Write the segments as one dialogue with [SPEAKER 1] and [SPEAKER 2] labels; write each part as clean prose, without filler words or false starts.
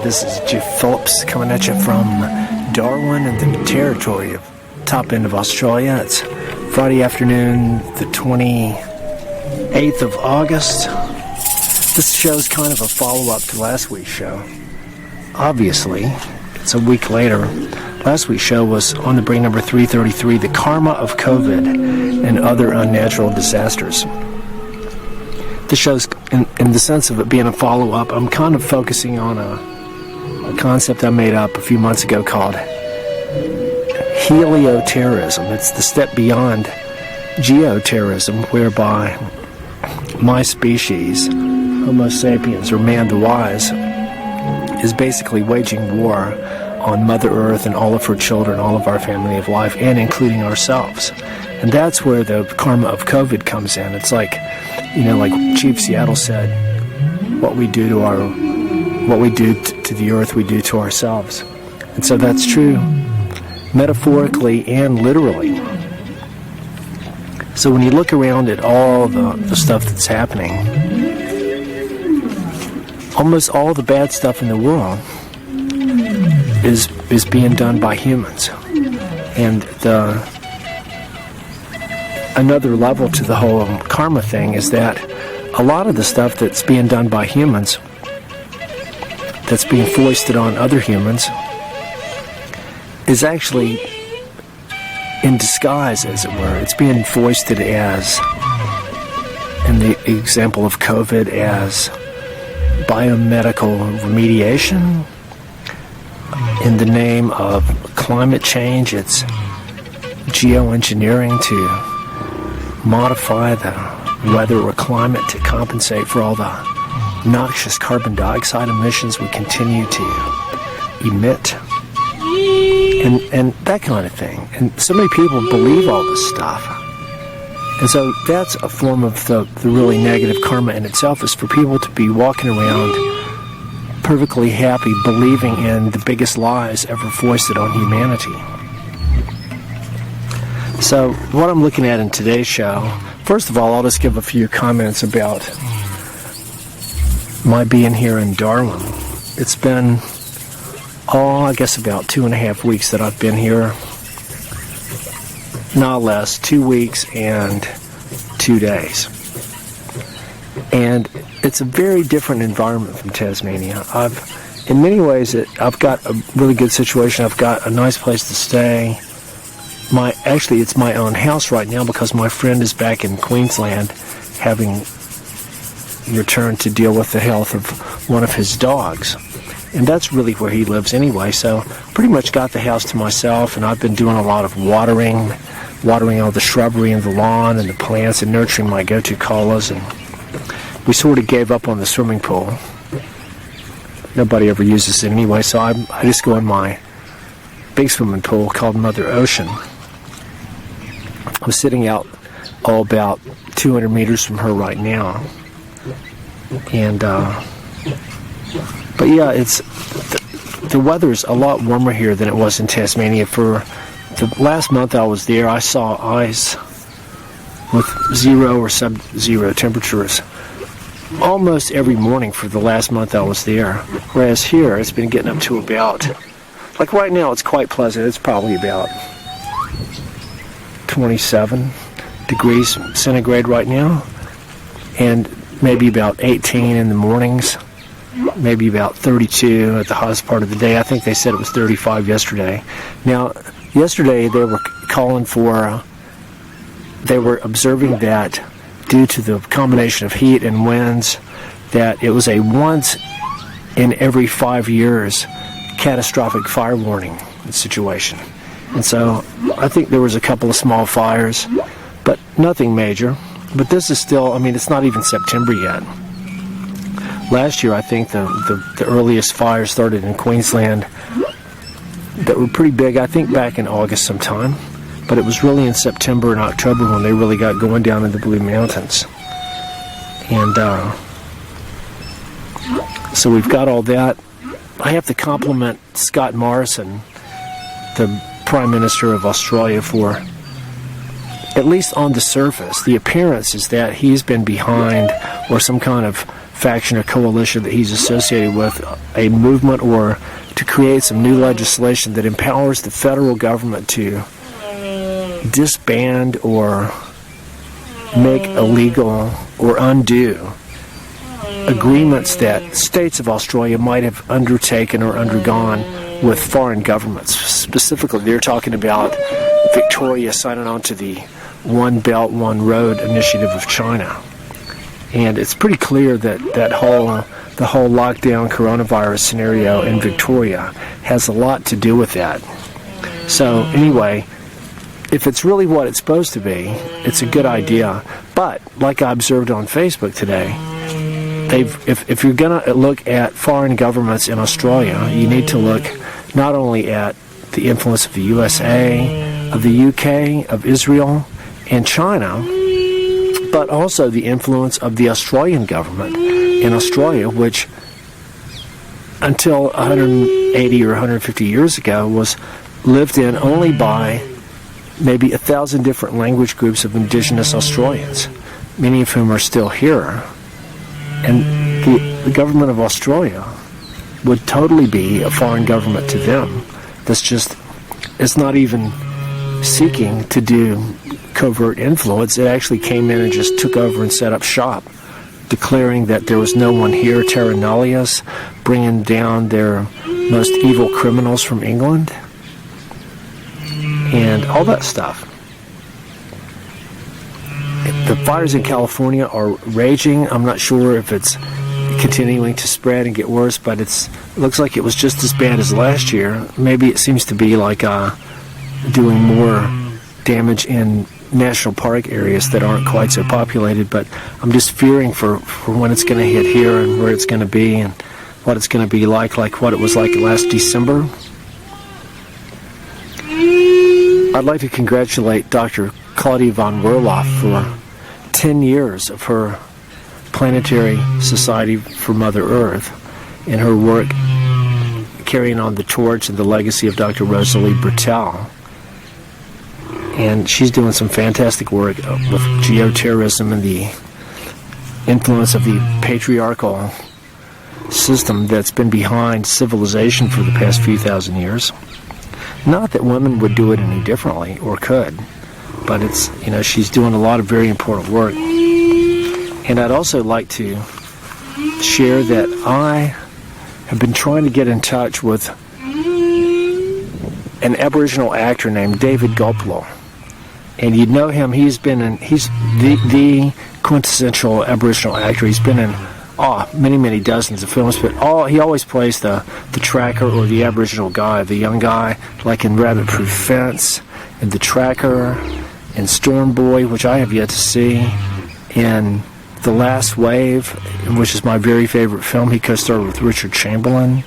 [SPEAKER 1] this is Jeff Phillips coming at you from Darwin and the territory of top end of Australia. It's Friday afternoon, the 28th of August. This show's kind of a follow-up to last week's show. Obviously, it's a week later. Last week's show was on the Brink number 333, The Karma of COVID and Other Unnatural Disasters. The show's, in the sense of it being a follow-up, I'm kind of focusing on a concept I made up a few months ago called Helio-Terrorism. It's the step beyond geoterrorism, whereby my species, Homo sapiens, or man the wise, is basically waging war on Mother Earth and all of her children, all of our family of life, and including ourselves. And that's where the karma of COVID comes in. It's like, like Chief Seattle said, what we do to the earth, we do to ourselves. And so that's true metaphorically and literally. So when you look around at all the stuff that's happening, almost all the bad stuff in the world is being done by humans. And another level to the whole karma thing is that a lot of the stuff that's being done by humans, that's being foisted on other humans, is actually in disguise, as it were. It's being foisted as, in the example of COVID, as biomedical remediation. In the name of climate change, it's geoengineering to modify the weather or climate to compensate for all the noxious carbon dioxide emissions we continue to emit, and that kind of thing. And so many people believe all this stuff. And so that's a form of the really negative karma in itself, is for people to be walking around perfectly happy, believing in the biggest lies ever foisted on humanity. So what I'm looking at in today's show, first of all, I'll just give a few comments about my being here in Darwin. It's been, I guess about 2.5 weeks that I've been here. Not less, 2 weeks and 2 days. And it's a very different environment from Tasmania. In many ways, I've got a really good situation. I've got a nice place to stay. Actually, it's my own house right now because my friend is back in Queensland having returned to deal with the health of one of his dogs. And that's really where he lives anyway. So pretty much got the house to myself, and I've been doing a lot of watering all the shrubbery and the lawn and the plants and nurturing my go-to koalas. And we sort of gave up on the swimming pool. Nobody ever uses it anyway, so I just go in my big swimming pool called Mother Ocean. I'm sitting out about 200 meters from her right now. And, but yeah, the weather's a lot warmer here than it was in Tasmania. For the last month I was there, I saw ice with 0 or sub-zero temperatures almost every morning for the last month I was there. Whereas here, it's been getting up to about, like right now, it's quite pleasant. It's probably about 27 degrees centigrade right now, and maybe about 18 in the mornings, maybe about 32 at the hottest part of the day. I think they said it was 35 yesterday. Now, yesterday they were they were observing that due to the combination of heat and winds, that it was a once in every 5 years catastrophic fire warning situation. And so I think there was a couple of small fires, but nothing major. But this is still, it's not even September yet. Last year, I think the earliest fires started in Queensland that were pretty big, I think back in August sometime. But it was really in September and October when they really got going down in the Blue Mountains. And so we've got all that. I have to compliment Scott Morrison, the Prime Minister of Australia, for, at least on the surface, the appearance is that he's been behind, or some kind of faction or coalition that he's associated with, a movement or to create some new legislation that empowers the federal government to disband or make illegal or undo agreements that states of Australia might have undertaken or undergone with foreign governments. Specifically, they're talking about Victoria signing on to the One Belt, One Road initiative of China. And it's pretty clear that the whole lockdown coronavirus scenario in Victoria has a lot to do with that. So anyway, if it's really what it's supposed to be, it's a good idea. But like I observed on Facebook today, if you're going to look at foreign governments in Australia, you need to look not only at the influence of the USA, of the UK, of Israel, and China, but also the influence of the Australian government in Australia, which until 180 or 150 years ago was lived in only by maybe 1,000 different language groups of indigenous Australians, many of whom are still here. And the government of Australia would totally be a foreign government to them. It's not even seeking to do covert influence. It actually came in and just took over and set up shop, declaring that there was no one here, terra nullius, bringing down their most evil criminals from England, and all that stuff. The fires in California are raging. I'm not sure if it's continuing to spread and get worse, but it looks like it was just as bad as last year. Maybe it seems to be like doing more damage in national park areas that aren't quite so populated, but I'm just fearing for when it's going to hit here and where it's going to be and what it's going to be like what it was like last December. I'd like to congratulate Dr. Claudia von Werloff for 10 years of her Planetary Society for Mother Earth and her work carrying on the torch and the legacy of Dr. Rosalie Bertell. And she's doing some fantastic work with geoterrorism and the influence of the patriarchal system that's been behind civilization for the past few thousand years. Not that women would do it any differently or could, but she's doing a lot of very important work. And I'd also like to share that I have been trying to get in touch with an Aboriginal actor named David Gulpilil. And you'd know him. He's the quintessential Aboriginal actor. He's been in many dozens of films, but he always plays the tracker or the Aboriginal guy, the young guy, like in Rabbit Proof Fence, and The Tracker, and Storm Boy, which I have yet to see, in The Last Wave, which is my very favorite film. He co-starred with Richard Chamberlain.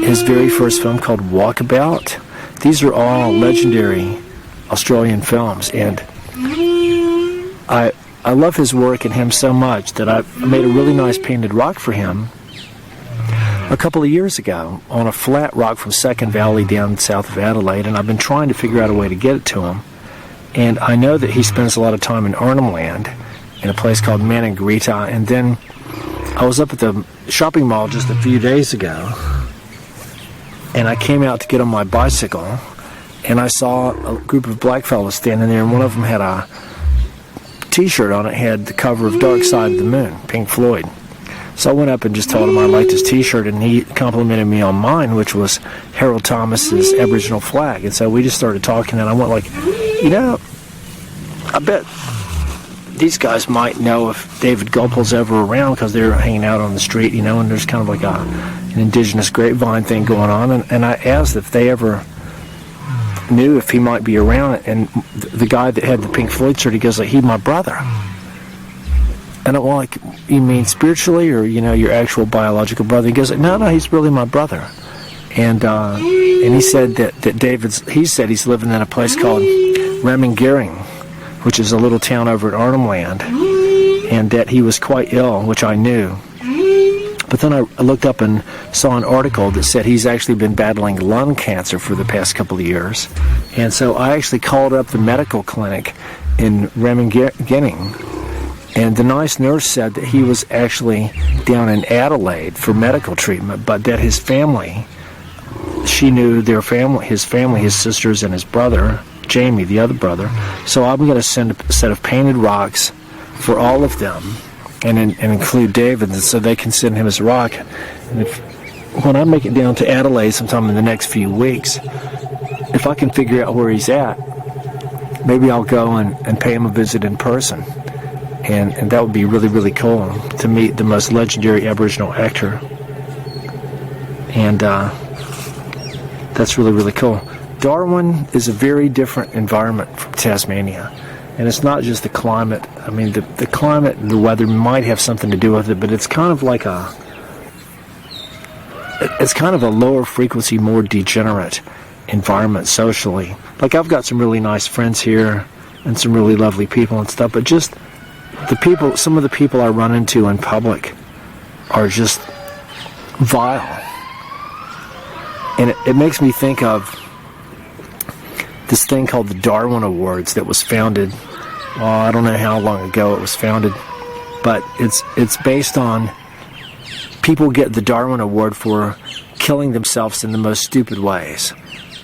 [SPEAKER 1] His very first film called Walkabout. These are all legendary Australian films, and I love his work and him so much that I made a really nice painted rock for him a couple of years ago on a flat rock from Second Valley down south of Adelaide, and I've been trying to figure out a way to get it to him. And I know that he spends a lot of time in Arnhem Land in a place called Maningrita, and then I was up at the shopping mall just a few days ago, and I came out to get on my bicycle, and I saw a group of black fellows standing there, and one of them had a t-shirt on it, had the cover of Dark Side of the Moon, Pink Floyd. So I went up and just told him I liked his t-shirt, and he complimented me on mine, which was Harold Thomas's Aboriginal flag. And so we just started talking, and I went like, I bet these guys might know if David Gulpilil's ever around, because they're hanging out on the street, and there's kind of like an indigenous grapevine thing going on. And I asked if they ever knew if he might be around, and the guy that had the Pink Floyd shirt, he goes like, he's my brother. And I'm like, you mean spiritually, or your actual biological brother? He goes like, no, he's really my brother. And he said that he said he's living in a place called Remingering, which is a little town over at Arnhem Land, and that he was quite ill, which I knew. But then I looked up and saw an article that said he's actually been battling lung cancer for the past couple of years. And so I actually called up the medical clinic in Remingering And the nice nurse said that he was actually down in Adelaide for medical treatment, but that his family, she knew their family, his sisters and his brother, Jamie, the other brother. So I'm going to send a set of painted rocks for all of them, and include David, so they can send him his rock. And when I make it down to Adelaide sometime in the next few weeks, if I can figure out where he's at, maybe I'll go and pay him a visit in person. And that would be really, really cool to meet the most legendary Aboriginal actor. And that's really, really cool. Darwin is a very different environment from Tasmania. And it's not just the climate. I mean, the climate and the weather might have something to do with it, but it's kind of like a lower frequency, more degenerate environment socially. Like, I've got some really nice friends here and some really lovely people and stuff, but just some of the people I run into in public are just vile. And it makes me think of this thing called the Darwin Awards that was founded, I don't know how long ago it was founded, but it's based on people get the Darwin Award for killing themselves in the most stupid ways.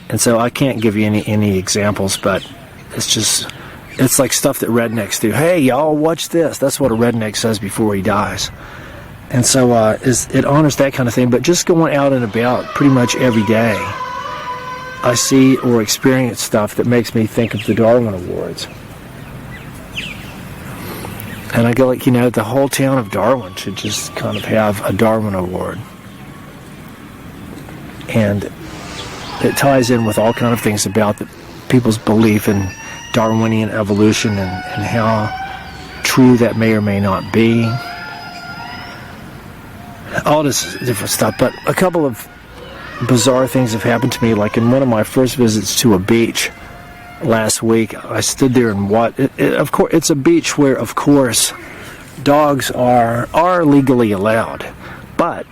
[SPEAKER 1] And so I can't give you any examples, but it's like stuff that rednecks do. Hey, y'all, watch this. That's what a redneck says before he dies. And so it honors that kind of thing, but just going out and about pretty much every day, I see or experience stuff that makes me think of the Darwin Awards. And I go like, the whole town of Darwin should just kind of have a Darwin Award. And it ties in with all kind of things about people's belief in Darwinian evolution and how true that may or may not be. All this different stuff. But a couple of bizarre things have happened to me. Like in one of my first visits to a beach last week, I stood there and of course, it's a beach where, of course, dogs are legally allowed, but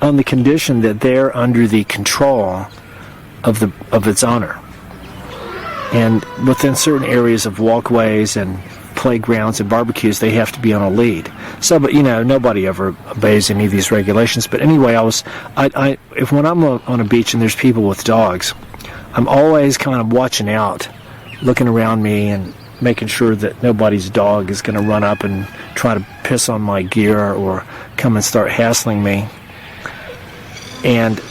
[SPEAKER 1] on the condition that they're under the control of its owner. And within certain areas of walkways and playgrounds and barbecues, they have to be on a lead. So, but nobody ever obeys any of these regulations. But anyway, when I'm on a beach and there's people with dogs, I'm always kind of watching out, looking around me and making sure that nobody's dog is going to run up and try to piss on my gear or come and start hassling me. And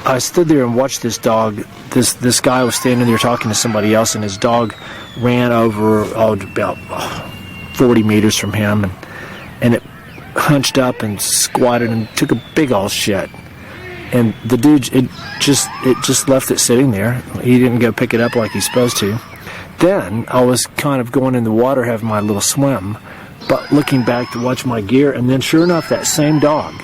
[SPEAKER 1] I stood there and watched this dog. This guy was standing there talking to somebody else, and his dog ran over about 40 meters from him, and it hunched up and squatted and took a big old shit. And the dude, it just left it sitting there. He didn't go pick it up like he's supposed to. Then I was kind of going in the water, having my little swim, but looking back to watch my gear, and then sure enough, that same dog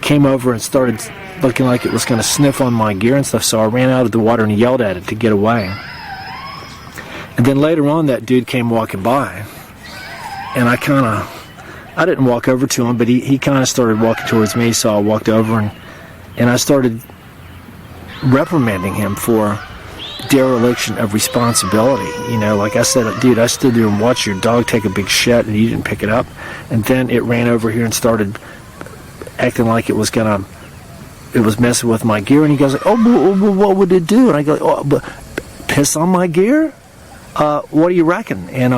[SPEAKER 1] came over and started looking like it was going to sniff on my gear and stuff, so I ran out of the water and yelled at it to get away. And then later on, that dude came walking by, and I didn't walk over to him, but he kind of started walking towards me, so I walked over and I started reprimanding him for dereliction of responsibility. Like I said, dude, I stood there and watched your dog take a big shit and you didn't pick it up, and then it ran over here and started acting like it was messing with my gear, and he goes like, what would it do? And I go, but piss on my gear? What do you reckon? And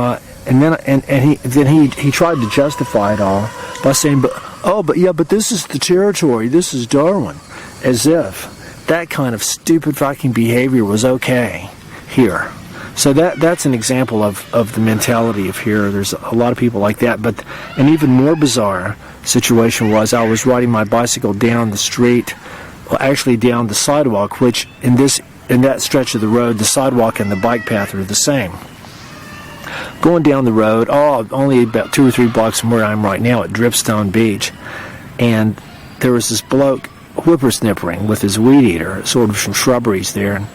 [SPEAKER 1] then he tried to justify it all by saying, but this is the territory, this is Darwin, as if that kind of stupid fucking behavior was okay here. So that's an example of the mentality of here. There's a lot of people like that. But an even more bizarre situation was I was riding my bicycle down the street, well, actually down the sidewalk, which in that stretch of the road, the sidewalk and the bike path are the same. Going down the road, only about 2 or 3 blocks from where I'm right now at Dripstone Beach, and there was this bloke whippersnippering with his weed eater, sort of some shrubberies there, and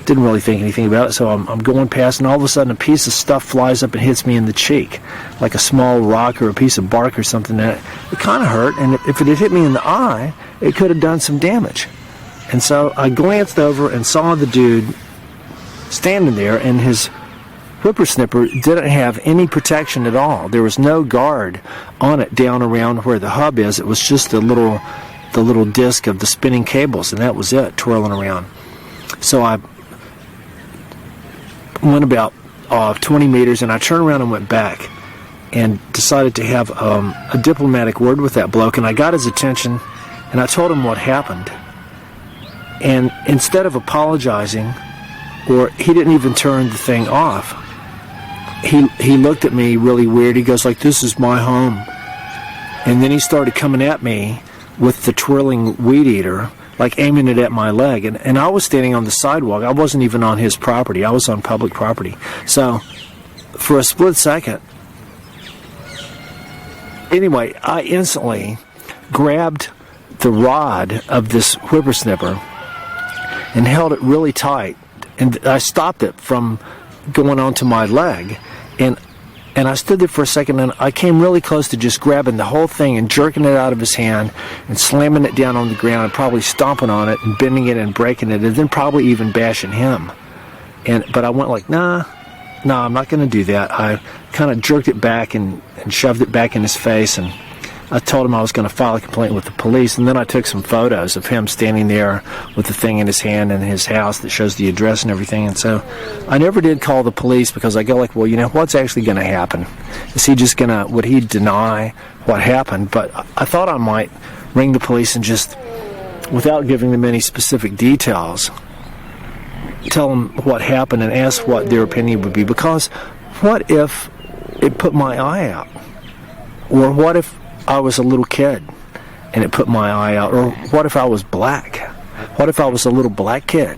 [SPEAKER 1] didn't really think anything about it, so I'm going past, and all of a sudden a piece of stuff flies up and hits me in the cheek, like a small rock or a piece of bark or something. That it kind of hurt, and if it had hit me in the eye, it could have done some damage. And so I glanced over and saw the dude standing there, and his whippersnapper didn't have any protection at all. There was no guard on it down around where the hub is. It was just the little disc of the spinning cables, and that was it, twirling around. So I went about 20 meters, and I turned around and went back and decided to have a diplomatic word with that bloke, and I got his attention, and I told him what happened. And instead of apologizing, or he didn't even turn the thing off, he looked at me really weird. He goes like, "This is my home." And then he started coming at me with the twirling weed eater, like aiming it at my leg. And I was standing on the sidewalk. I wasn't even on his property. I was on public property. So for a split second, anyway, I instantly grabbed the rod of this whippersnapper and held it really tight. And I stopped it from going onto my leg. And I stood there for a second, and I came really close to just grabbing the whole thing and jerking it out of his hand and slamming it down on the ground and probably stomping on it and bending it and breaking it and then probably even bashing him. But I went like, nah, I'm not going to do that. I kind of jerked it back and shoved it back in his face, and I told him I was going to file a complaint with the police, and then I took some photos of him standing there with the thing in his hand in his house that shows the address and everything. And so I never did call the police, because I go like, well, what's actually going to happen? Is he just going to, would he deny what happened? But I thought I might ring the police and just, without giving them any specific details, tell them what happened and ask what their opinion would be. Because what if it put my eye out? Or what if I was a little kid and it put my eye out? Or what if I was black? What if I was a little black kid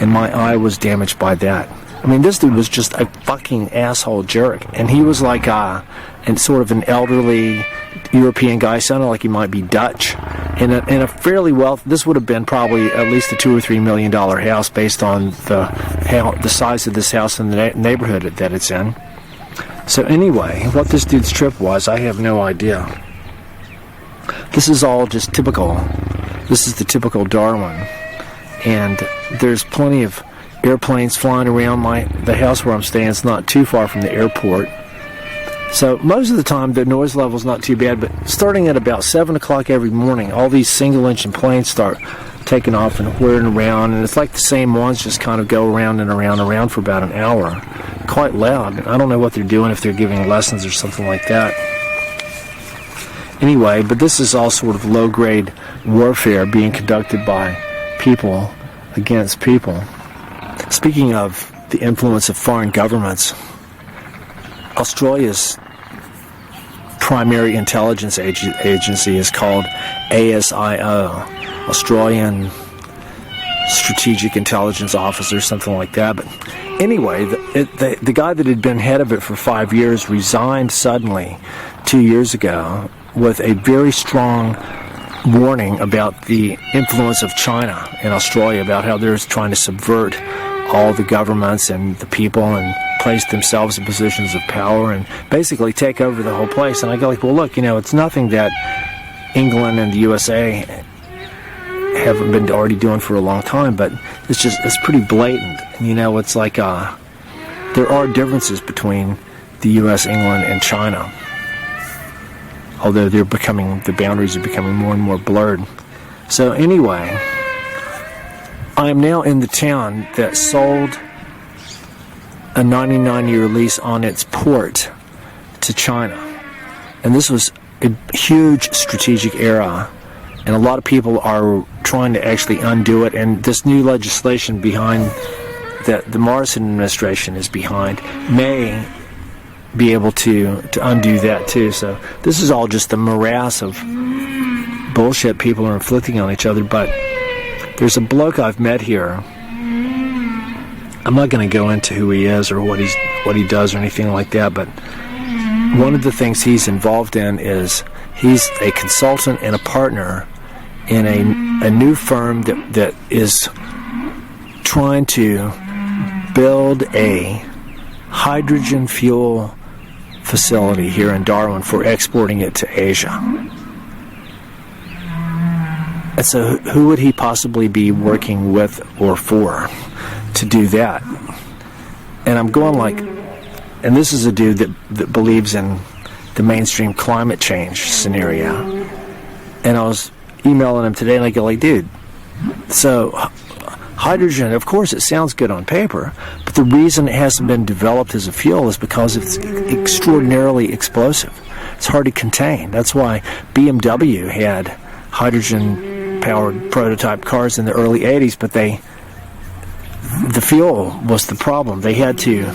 [SPEAKER 1] and my eye was damaged by that? I mean, this dude was just a fucking asshole jerk, and he was like and sort of an elderly European guy, sounded like he might be Dutch, in a fairly this would have been probably at least a $2 or $3 million house based on the size of this house and the neighborhood that it's in. So anyway, what this dude's trip was, I have no idea. This is all just typical. This is the typical Darwin. And there's plenty of airplanes flying around. The house where I'm staying is not too far from the airport. So most of the time the noise level's not too bad, but starting at about 7 o'clock every morning, all these single-engine planes start taking off and whirring around, and it's like the same ones just kind of go around and around and around for about an hour. Quite loud. I don't know what they're doing, if they're giving lessons or something like that. Anyway, but this is all sort of low-grade warfare being conducted by people against people. Speaking of the influence of foreign governments, Australia's primary intelligence agency is called ASIO, Australian Strategic Intelligence Officer, something like that. But anyway, the guy that had been head of it for 5 years resigned suddenly 2 years ago with a very strong warning about the influence of China in Australia, about how they're trying to subvert all the governments and the people and place themselves in positions of power and basically take over the whole place. And I go like, well, look, it's nothing that England and the USA haven't been already doing for a long time, but it's pretty blatant. And it's like there are differences between the US, England, and China, although the boundaries are becoming more and more blurred. So anyway, I am now in the town that sold a 99-year lease on its port to China. And this was a huge strategic error, and a lot of people are trying to actually undo it, and this new legislation behind that the Morrison administration is behind may be able to undo that too. So this is all just a morass of bullshit people are inflicting on each other. But there's a bloke I've met here. I'm not going to go into who he is or what he does or anything like that, but one of the things he's involved in is he's a consultant and a partner in a new firm that is trying to build a hydrogen fuel facility here in Darwin for exporting it to Asia. And so who would he possibly be working with or for to do that? And I'm going like, and this is a dude that believes in the mainstream climate change scenario. And I was emailing him today, and I go like, dude, so hydrogen, of course, it sounds good on paper, but the reason it hasn't been developed as a fuel is because it's extraordinarily explosive. It's hard to contain. That's why BMW had hydrogen-powered prototype cars in the early 80s, but the fuel was the problem. They had to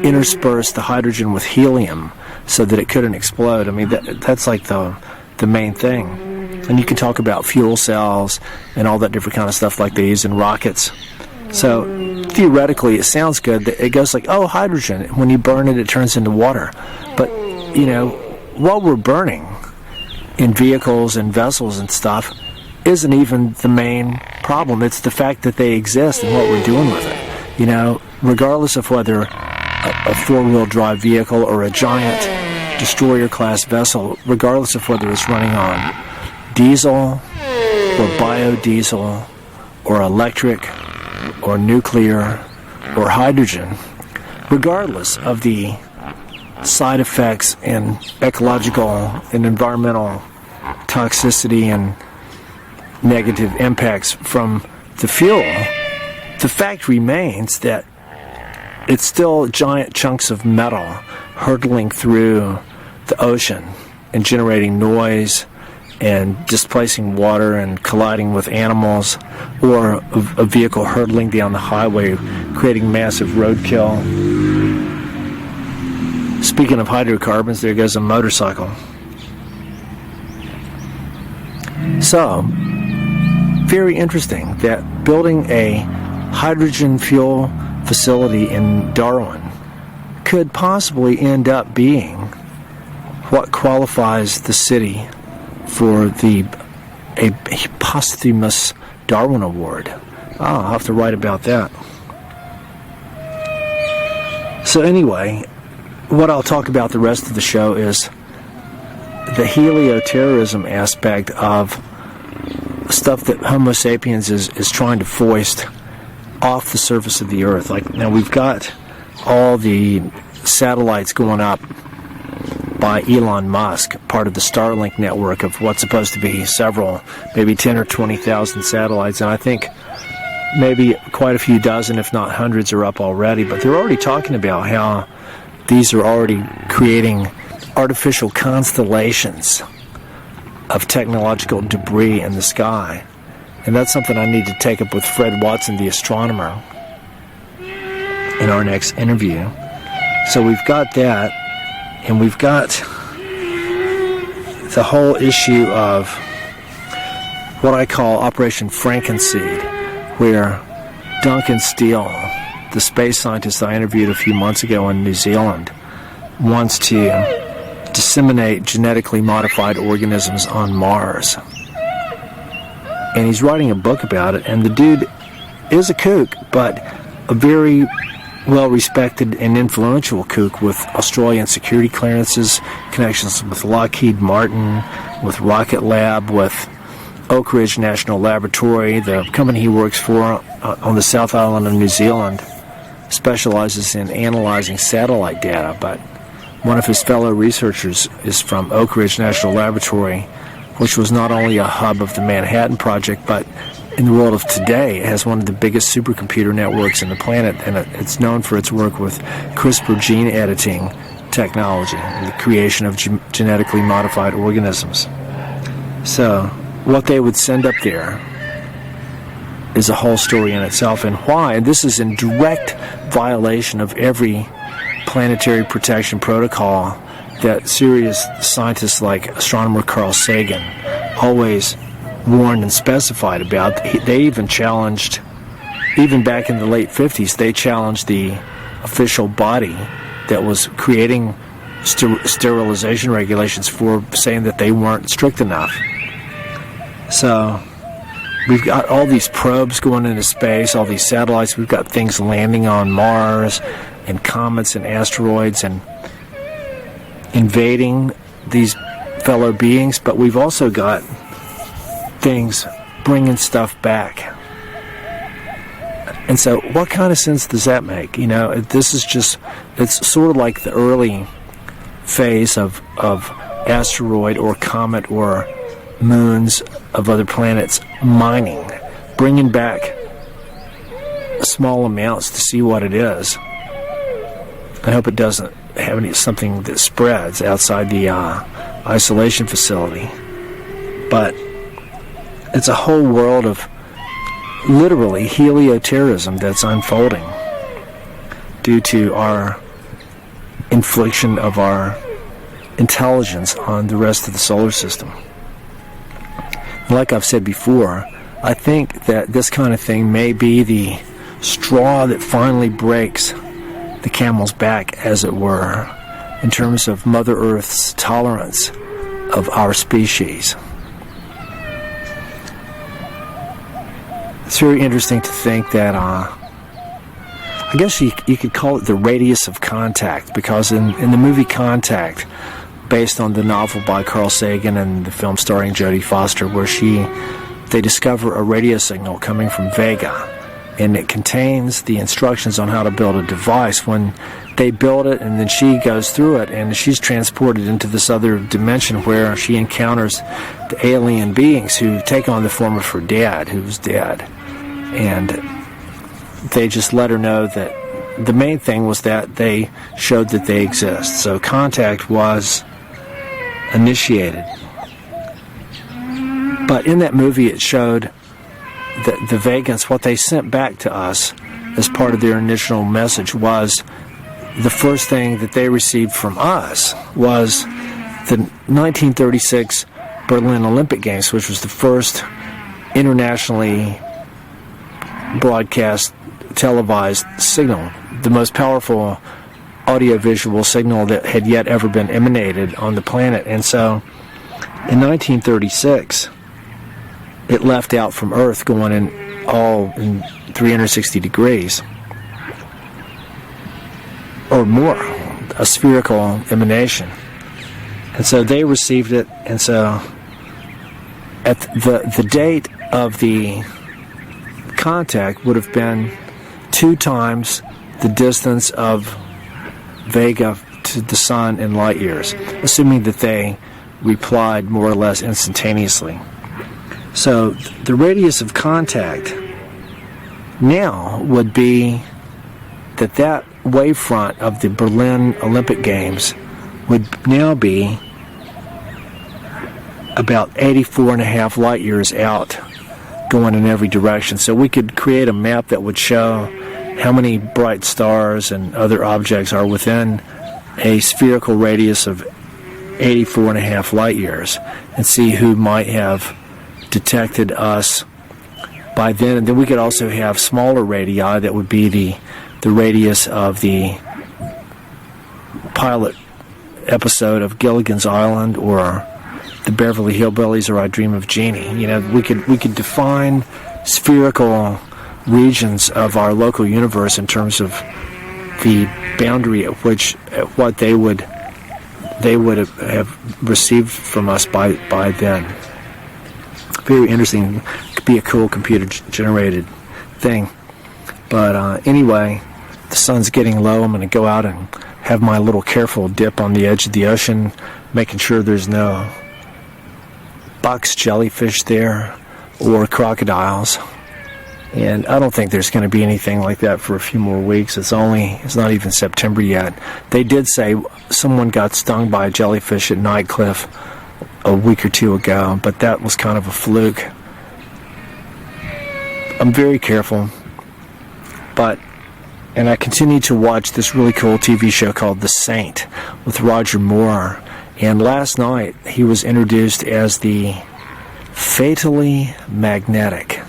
[SPEAKER 1] intersperse the hydrogen with helium so that it couldn't explode. I mean, that's like the main thing. And you can talk about fuel cells and all that different kind of stuff like they use in rockets. So theoretically, it sounds good. It goes like, oh, hydrogen. When you burn it, it turns into water. But, you know, what we're burning in vehicles and vessels and stuff isn't even the main problem. It's the fact that they exist and what we're doing with it. You know, regardless of whether a four-wheel drive vehicle or a giant destroyer-class vessel, regardless of whether it's running on diesel or biodiesel or electric or nuclear or hydrogen, regardless of the side effects and ecological and environmental toxicity and negative impacts from the fuel, the fact remains that it's still giant chunks of metal hurtling through the ocean and generating noise and displacing water and colliding with animals, or a vehicle hurtling down the highway creating massive roadkill. Speaking of hydrocarbons, there goes a motorcycle. So, very interesting that building a hydrogen fuel facility in Darwin could possibly end up being what qualifies the city for a posthumous Darwin Award. I'll have to write about that. So anyway, what I'll talk about the rest of the show is the Helio-Terrorism aspect of stuff that Homo sapiens is trying to foist off the surface of the Earth. Like, now we've got all the satellites going up by Elon Musk, part of the Starlink network of what's supposed to be several, maybe 10 or 20,000 satellites, and I think maybe quite a few dozen, if not hundreds, are up already. But they're already talking about how these are already creating artificial constellations of technological debris in the sky. And that's something I need to take up with Fred Watson, the astronomer, in our next interview. So we've got that, and we've got the whole issue of what I call Operation Frankenseed, where Duncan Steele, the space scientist I interviewed a few months ago in New Zealand, wants to disseminate genetically modified organisms on Mars. And he's writing a book about it, and the dude is a kook, but a very well-respected and influential kook with Australian security clearances, connections with Lockheed Martin, with Rocket Lab, with Oak Ridge National Laboratory. The company he works for on the South Island of New Zealand specializes in analyzing satellite data, but one of his fellow researchers is from Oak Ridge National Laboratory, which was not only a hub of the Manhattan Project, but in the world of today, it has one of the biggest supercomputer networks in the planet, and it's known for its work with CRISPR gene editing technology and the creation of genetically modified organisms. So, what they would send up there is a whole story in itself, and why. And this is in direct violation of every planetary protection protocol that serious scientists like astronomer Carl Sagan always warned and specified about. They even challenged, even back in the late 50s, they challenged the official body that was creating sterilization regulations for saying that they weren't strict enough. So we've got all these probes going into space, all these satellites, we've got things landing on Mars and comets and asteroids and invading these fellow beings, but we've also got things bringing stuff back. And so what kind of sense does that make? This is just, it's sort of like the early phase of asteroid or comet or moons of other planets mining, bringing back small amounts to see what it is. I hope it doesn't have something that spreads outside the isolation facility. But it's a whole world of literally helio-terrorism that's unfolding due to our infliction of our intelligence on the rest of the solar system. Like I've said before, I think that this kind of thing may be the straw that finally breaks the camel's back, as it were, in terms of Mother Earth's tolerance of our species. It's very interesting to think that I guess you could call it the radius of contact, because in the movie Contact, based on the novel by Carl Sagan and the film starring Jodie Foster, where they discover a radio signal coming from Vega, and it contains the instructions on how to build a device. When they build it, and then she goes through it, and she's transported into this other dimension where she encounters the alien beings who take on the form of her dad, who's dead. And they just let her know that the main thing was that they showed that they exist. So contact was initiated. But in that movie, it showed that the Vegans, what they sent back to us as part of their initial message, was the first thing that they received from us was the 1936 Berlin Olympic Games, which was the first internationally broadcast televised signal, the most powerful audiovisual signal that had yet ever been emanated on the planet. And so in 1936, it left out from Earth going in 360 degrees or more, a spherical emanation. And so they received it. And so at the date of the contact would have been 2 times the distance of Vega to the sun in light years, assuming that they replied more or less instantaneously. So the radius of contact now would be that wavefront of the Berlin Olympic Games would now be about 84.5 light years out, going in every direction. So we could create a map that would show how many bright stars and other objects are within a spherical radius of 84.5 light years, and see who might have detected us by then. And then we could also have smaller radii that would be the radius of the pilot episode of Gilligan's Island, or the Beverly Hillbillies, or I Dream of Jeannie. We could define spherical regions of our local universe in terms of the boundary at what they would have received from us by then. Very interesting. Could be a cool computer generated thing. But anyway, the sun's getting low. I'm going to go out and have my little careful dip on the edge of the ocean, making sure there's no box jellyfish there or crocodiles. And I don't think there's going to be anything like that for a few more weeks. It's not even September yet. They did say someone got stung by a jellyfish at Night Cliff a week or 2 ago, but that was kind of a fluke. I'm very careful, and I continue to watch this really cool TV show called The Saint with Roger Moore. And last night he was introduced as the fatally magnetic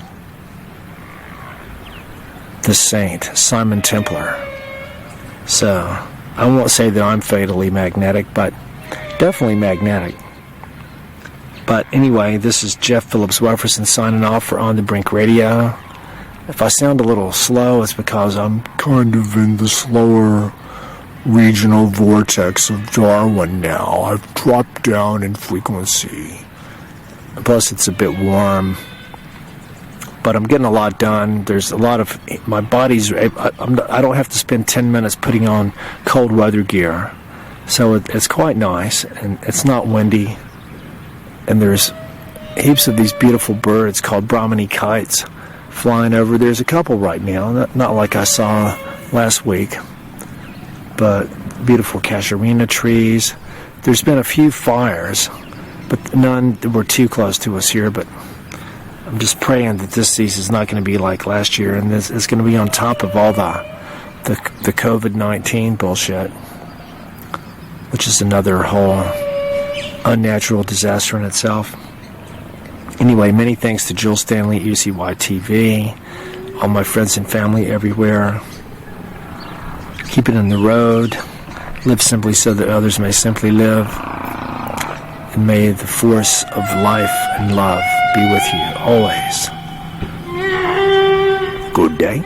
[SPEAKER 1] The Saint, Simon Templar. So I won't say that I'm fatally magnetic, but definitely magnetic. But anyway, this is Jeff Phillips Wefferson signing off for On the Brink Radio. If I sound a little slow, it's because I'm kind of in the slower regional vortex of Darwin now. I've dropped down in frequency. Plus, it's a bit warm. but I'm getting a lot done. There's a lot of my body's. I don't have to spend 10 minutes putting on cold weather gear, so it's quite nice, and it's not windy. And there's heaps of these beautiful birds called Brahmini kites flying over. There's a couple right now, not like I saw last week, but beautiful casuarina trees. There's been a few fires, but none were too close to us here. But I'm just praying that this season is not going to be like last year, and this is going to be on top of all the COVID-19 bullshit, which is another whole unnatural disaster in itself. Anyway, many thanks to Jill Stanley, UCY TV, all my friends and family everywhere. Keep it on the road. Live simply so that others may simply live. And may the force of life and love be with you always. Good day.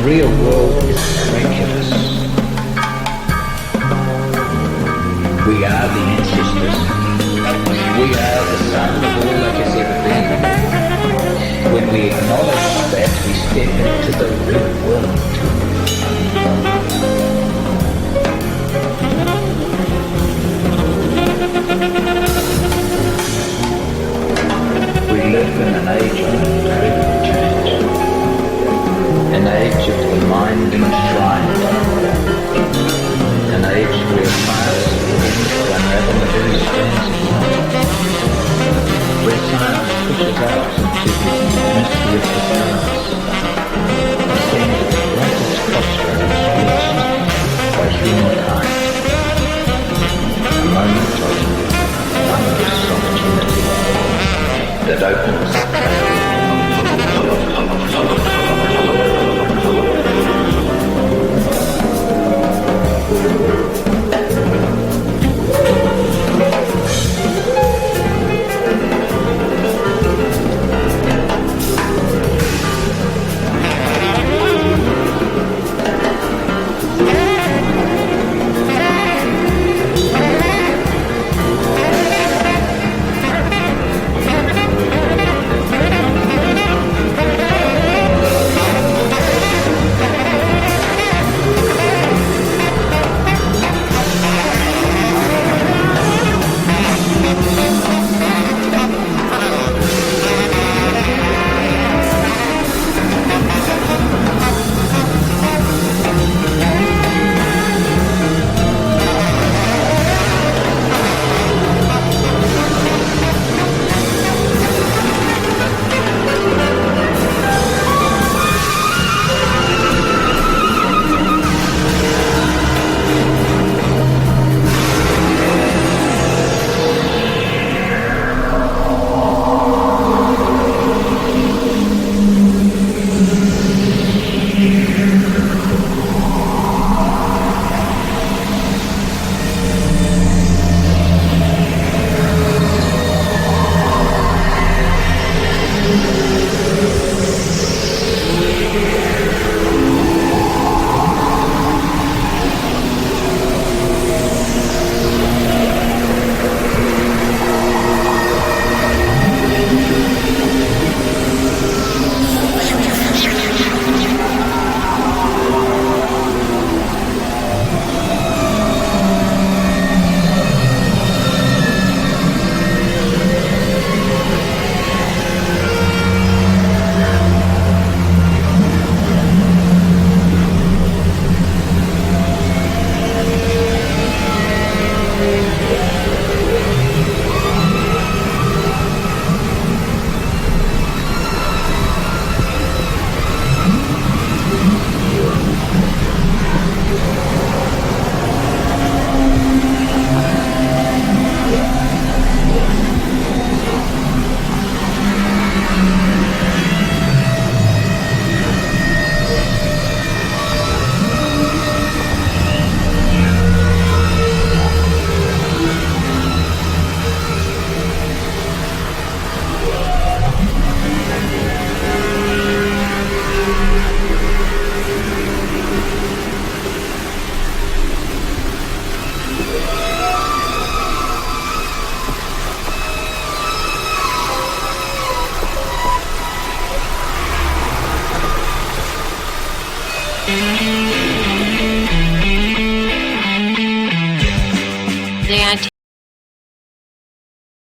[SPEAKER 2] real world is miraculous. We are the ancestors. We are the sum of all that has ever been. When we acknowledge that, we step into the real world. We live in an age of incredible change. An age of the mind enshrined. An age where science begins to unravel the very strands of life. Where science pushes out into the mystery of the stars. The scene of the greatest crossroads reached by humankind. A moment of wondrous opportunity that opens